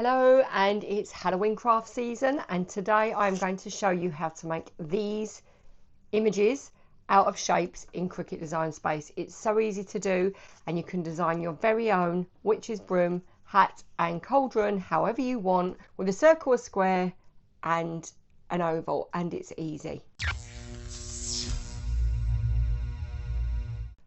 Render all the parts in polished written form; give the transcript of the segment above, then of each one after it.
Hello, and it's Halloween craft season, and today I'm going to show you how to make these images out of shapes in Cricut Design Space. It's so easy to do, and you can design your very own witch's broom, hat and cauldron however you want, with a circle, a square and an oval, and it's easy.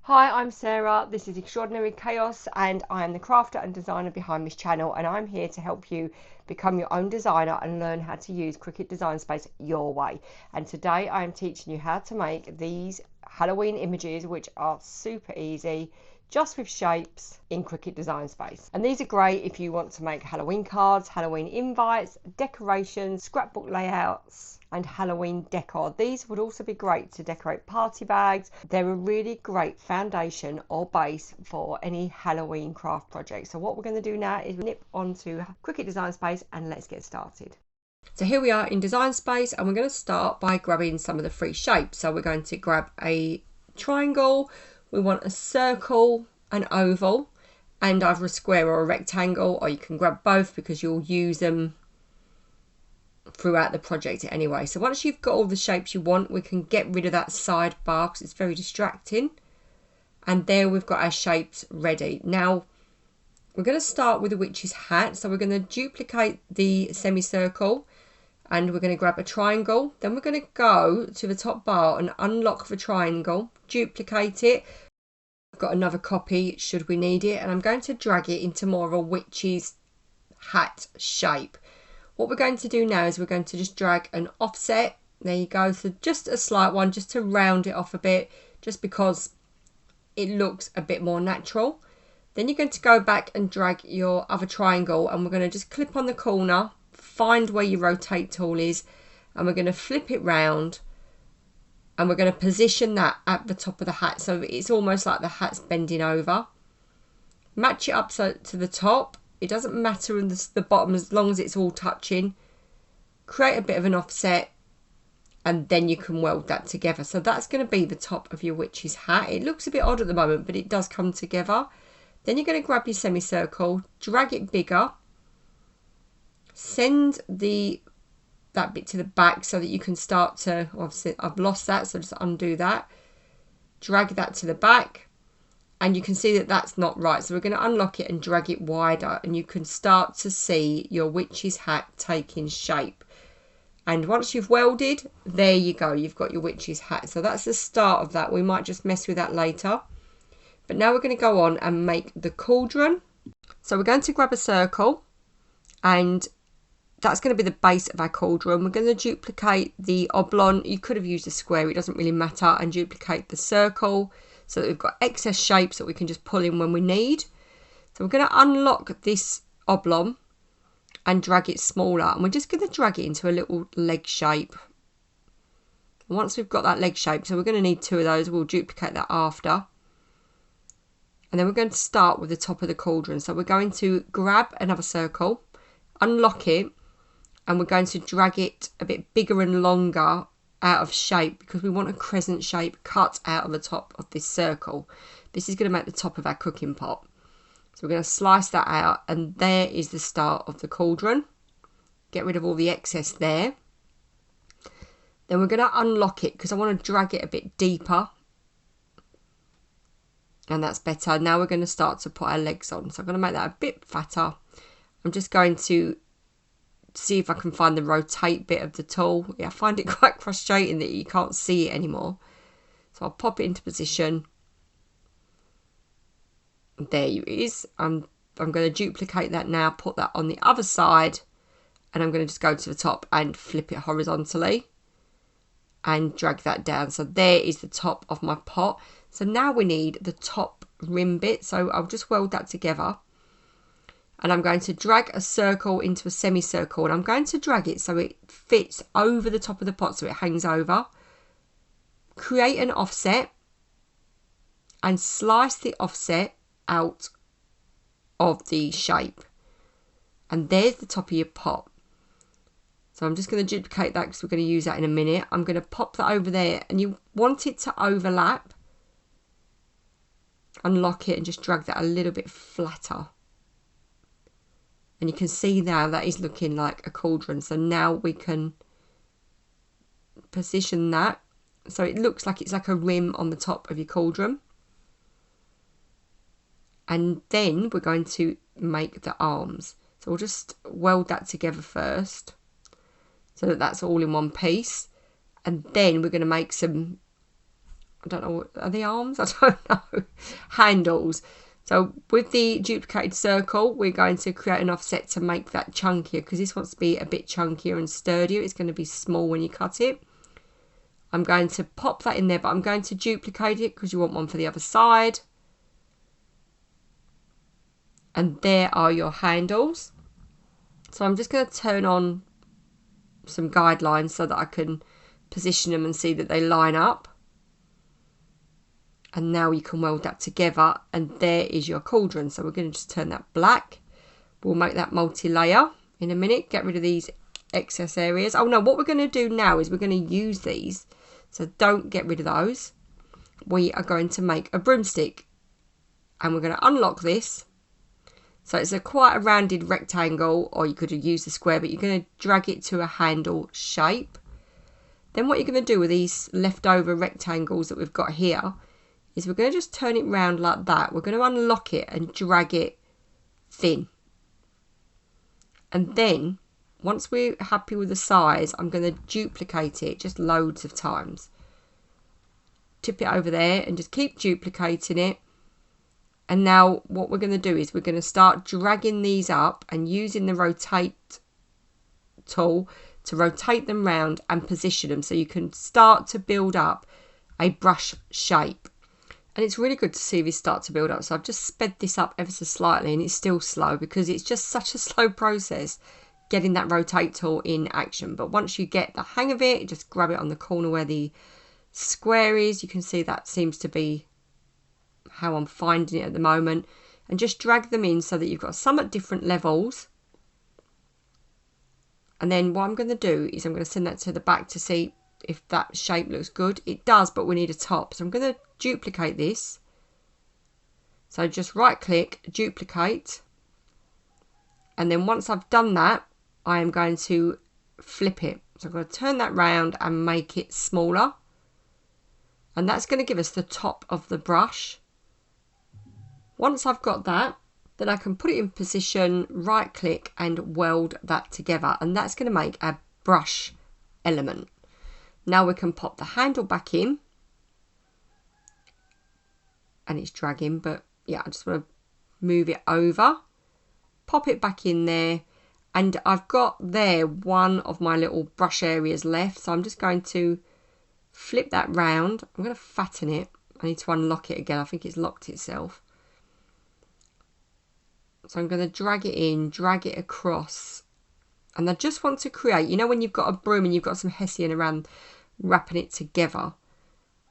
Hi, I'm Sarah, this is Extraordinary Chaos, and I am the crafter and designer behind this channel, and I'm here to help you become your own designer and learn how to use Cricut Design Space your way. And today I am teaching you how to make these Halloween images, which are super easy, just with shapes in Cricut Design Space. And these are great if you want to make Halloween cards, Halloween invites, decorations, scrapbook layouts and Halloween decor. These would also be great to decorate party bags. They're a really great foundation or base for any Halloween craft project. So what we're going to do now is nip onto Cricut Design Space and let's get started. So here we are in Design Space, and we're going to start by grabbing some of the free shapes. So we're going to grab a triangle, we want a circle, an oval, and either a square or a rectangle, or you can grab both because you'll use them throughout the project anyway. So once you've got all the shapes you want, we can get rid of that sidebar because it's very distracting. And there we've got our shapes ready. Now we're going to start with the witch's hat. So we're going to duplicate the semicircle and we're going to grab a triangle. Then we're going to go to the top bar and unlock the triangle, duplicate it. I've got another copy should we need it, and I'm going to drag it into more of a witch's hat shape. What we're going to do now is we're going to just drag an offset. There you go. So just a slight one, just to round it off a bit, just because it looks a bit more natural. Then you're going to go back and drag your other triangle, and we're going to just clip on the corner, find where your rotate tool is, and we're going to flip it round, and we're going to position that at the top of the hat so it's almost like the hat's bending over. Match it up so to the top. It doesn't matter in the bottom as long as it's all touching. Create a bit of an offset and then you can weld that together. So that's going to be the top of your witch's hat. It looks a bit odd at the moment, but it does come together. Then you're going to grab your semicircle, drag it bigger, send that bit to the back so that you can start to, obviously I've lost that, so just undo that, drag that to the back. And you can see that that's not right. So we're going to unlock it and drag it wider, and you can start to see your witch's hat taking shape. And once you've welded, there you go. You've got your witch's hat. So that's the start of that. We might just mess with that later. But now we're going to go on and make the cauldron. So we're going to grab a circle, and that's going to be the base of our cauldron. We're going to duplicate the oblong. You could have used a square. It doesn't really matter. And duplicate the circle, so that we've got excess shapes that we can just pull in when we need. So we're going to unlock this oblong and drag it smaller, and we're just going to drag it into a little leg shape. And once we've got that leg shape, so we're going to need two of those, we'll duplicate that after. And then we're going to start with the top of the cauldron. So we're going to grab another circle, unlock it, and we're going to drag it a bit bigger and longer out of shape because we want a crescent shape cut out of the top of this circle. This is going to make the top of our cooking pot. So we're going to slice that out, and there is the start of the cauldron. Get rid of all the excess there. Then we're going to unlock it because I want to drag it a bit deeper, and that's better. Now we're going to start to put our legs on. So I'm going to make that a bit fatter. I'm just going to see if I can find the rotate bit of the tool. Yeah, I find it quite frustrating that you can't see it anymore. So I'll pop it into position. There it is. I'm going to duplicate that now, put that on the other side, and I'm going to just go to the top and flip it horizontally and drag that down. So there is the top of my pot. So now we need the top rim bit. So I'll just weld that together. And I'm going to drag a circle into a semicircle, and I'm going to drag it so it fits over the top of the pot so it hangs over. Create an offset and slice the offset out of the shape. And there's the top of your pot. So I'm just going to duplicate that because we're going to use that in a minute. I'm going to pop that over there, and you want it to overlap. Unlock it and just drag that a little bit flatter. And you can see now that is looking like a cauldron. So now we can position that so it looks like it's like a rim on the top of your cauldron. And then we're going to make the arms. So we'll just weld that together first so that that's all in one piece. And then we're going to make some, I don't know, are they arms? I don't know. Handles. So with the duplicated circle, we're going to create an offset to make that chunkier, because this wants to be a bit chunkier and sturdier. It's going to be small when you cut it. I'm going to pop that in there, but I'm going to duplicate it because you want one for the other side. And there are your handles. So I'm just going to turn on some guidelines so that I can position them and see that they line up. And now you can weld that together, and there is your cauldron. So we're going to just turn that black. We'll make that multi-layer in a minute. Get rid of these excess areas. Oh no, what we're going to do now is we're going to use these. So don't get rid of those. We are going to make a broomstick, and we're going to unlock this. So it's quite a rounded rectangle, or you could have used a square, but you're going to drag it to a handle shape. Then what you're going to do with these leftover rectangles that we've got here is we're going to just turn it round like that. We're going to unlock it and drag it thin. And then once we're happy with the size, I'm going to duplicate it just loads of times. Tip it over there and just keep duplicating it. And now what we're going to do is we're going to start dragging these up and using the rotate tool to rotate them round and position them so you can start to build up a brush shape. And it's really good to see this start to build up. So I've just sped this up ever so slightly, and it's still slow because it's just such a slow process getting that rotate tool in action. But once you get the hang of it, just grab it on the corner where the square is. You can see that seems to be how I'm finding it at the moment, and just drag them in so that you've got some at different levels. And then what I'm going to do is I'm going to send that to the back to see if that shape looks good. It does, but we need a top. So I'm going to duplicate this. So just right click, duplicate. And then once I've done that, I am going to flip it. So I'm going to turn that round and make it smaller. And that's going to give us the top of the brush. Once I've got that, then I can put it in position, right click and weld that together. And that's going to make a brush element. Now we can pop the handle back in. And it's dragging, but yeah, I just want to move it over. Pop it back in there. And I've got there one of my little brush areas left. So I'm just going to flip that round. I'm going to fatten it. I need to unlock it again. I think it's locked itself. So I'm going to drag it in, drag it across. And I just want to create, you know when you've got a broom and you've got some hessian around wrapping it together.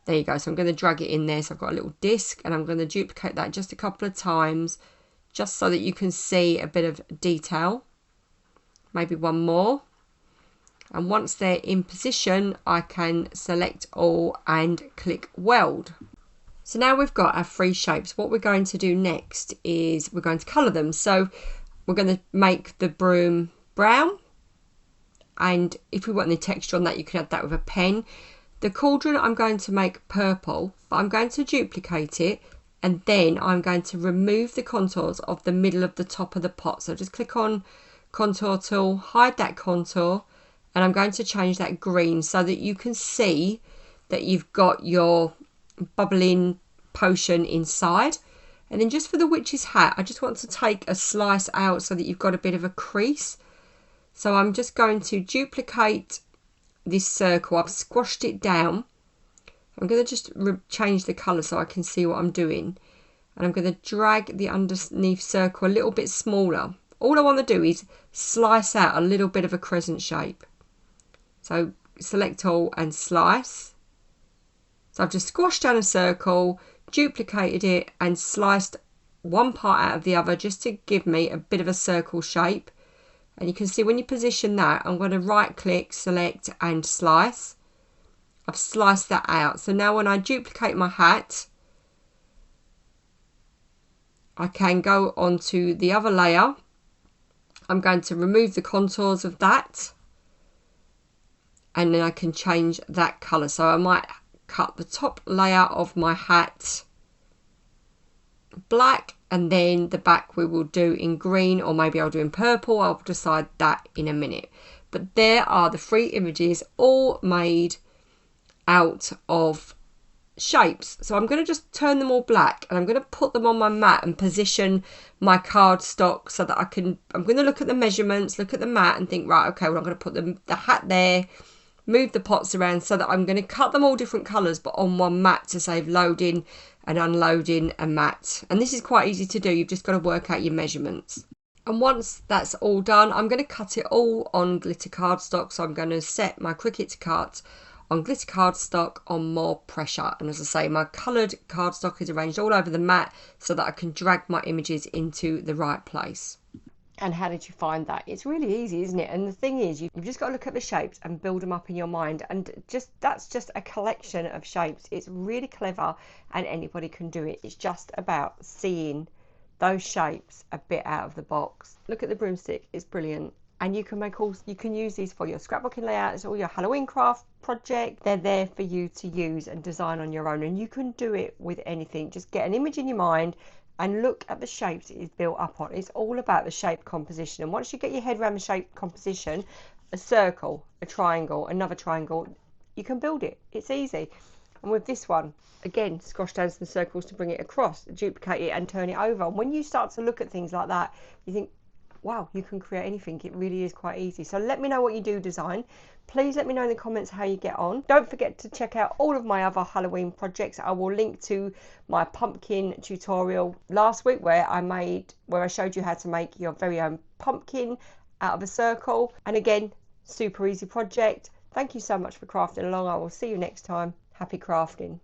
There you go. So I'm going to drag it in there. So I've got a little disc, and I'm going to duplicate that just a couple of times just so that you can see a bit of detail. Maybe one more. And once they're in position, I can select all and click weld. So now we've got our three shapes. What we're going to do next is we're going to colour them. So we're going to make the broom brown. And if we want the texture on that, you can add that with a pen. The cauldron I'm going to make purple, but I'm going to duplicate it. And then I'm going to remove the contours of the middle of the top of the pot. So just click on contour tool, hide that contour. And I'm going to change that green so that you can see that you've got your bubbling potion inside. And then just for the witch's hat, I just want to take a slice out so that you've got a bit of a crease. So I'm just going to duplicate this circle. I've squashed it down. I'm going to just change the colour so I can see what I'm doing. And I'm going to drag the underneath circle a little bit smaller. All I want to do is slice out a little bit of a crescent shape. So select all and slice. So I've just squashed down a circle, duplicated it and sliced one part out of the other just to give me a bit of a circle shape. And you can see when you position that, I'm going to right click, select and slice. I've sliced that out. So now when I duplicate my hat, I can go onto the other layer. I'm going to remove the contours of that, and then I can change that colour. So I might cut the top layer of my hat black, and then the back we will do in green, or maybe I'll do in purple. I'll decide that in a minute. But there are the 3 images, all made out of shapes. So I'm going to just turn them all black, and I'm going to put them on my mat and position my cardstock so that I'm going to look at the measurements, look at the mat and think, right, okay, well, I'm going to put the hat there, move the pots around, so that I'm going to cut them all different colours but on one mat to save loading and unloading a mat. And this is quite easy to do. You've just got to work out your measurements. And once that's all done, I'm going to cut it all on glitter cardstock. So I'm going to set my Cricut to cut on glitter cardstock on more pressure. And as I say, my coloured cardstock is arranged all over the mat so that I can drag my images into the right place. And how did you find that? It's really easy, isn't it? And the thing is, you've just got to look at the shapes and build them up in your mind. And that's just a collection of shapes. It's really clever, and anybody can do it. It's just about seeing those shapes a bit out of the box. Look at the broomstick. It's brilliant. And you can use these for your scrapbooking layouts or your Halloween craft project. They're there for you to use and design on your own. And you can do it with anything. Just get an image in your mind and look at the shapes it is built up on. It's all about the shape composition. And once you get your head around the shape composition, a circle, a triangle, another triangle, you can build it. It's easy. And with this one, again, squash down some circles to bring it across, duplicate it and turn it over. And when you start to look at things like that, you think, wow, you can create anything. It really is quite easy. So let me know what you do design. Please let me know in the comments how you get on. Don't forget to check out all of my other Halloween projects. I will link to my pumpkin tutorial last week where I showed you how to make your very own pumpkin out of a circle. And again, super easy project. Thank you so much for crafting along. I will see you next time. Happy crafting.